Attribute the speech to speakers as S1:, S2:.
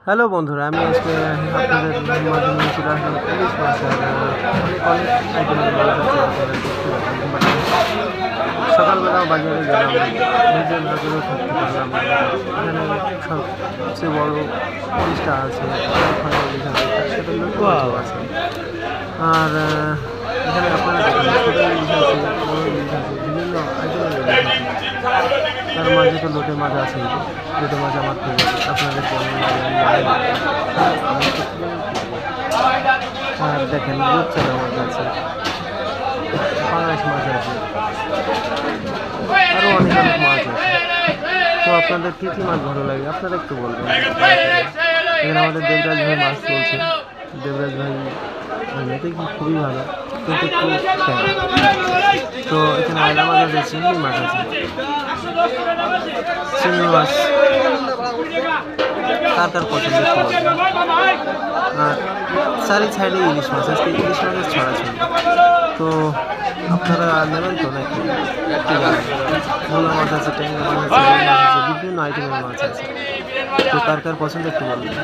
S1: Hello বন্ধুরা, আমি আজকে আপনাদের মাঝে নিয়ে চলে আসলাম ইলিশ মাছ। আর অনেক আইটেমের মাছ আছে, আপনারা দেখতে পাচ্ছেন। সকালবেলা বাজারে গেলাম, নিজের নজরেও থাকতে পারলাম। এখানে সবচেয়ে বড় ইলিশটা আছে, ওখানে ইলিশ আছে, তার সাথে লুটো মাছও আছে। আর এখানে আপনারা দেখেন ছোটো ইলিশ আছে, বড় ইলিশ আছে, বিভিন্ন আইটেমের ইলিশ আছে। তার মাঝে তো লোটে মাছ আছে। লোটে মাছ আমার ফেভারিট, আপনাদের কেমন লাগে আমি জানি না। আমার আর দেখেন রূপচাঁদা মাছ আছে, পাঙাশ মাছ আছে, আরও অনেক মাছ আছে। তো আপনাদের কী কী মাছ ভালো লাগে আপনারা একটু বলবেন। এখানে আমাদের দেবরাজ ভাই মাছ চলছে। দেবরাজ ভাই এমনিতেই খুবই ভালো, কিন্তু একটু তো এখানে আয়লা মাছ আছে, চিংড়ি মাছ আছে। চিংড়ি মাছ কার কার পছন্দ একটু বলবেন। আর চারি সাইডে ইলিশ মাছ, আজকে ইলিশ মাছের ছড়াছড়ি। তো আপনারা নেবেন তো নাকি? একটু জানেন ভোলা মাছ আছে, ট্যাংরা মাছ আছে, বিভিন্ন আইটেমের মাছ আছে। তো কার কার পছন্দ একটু বলবেন।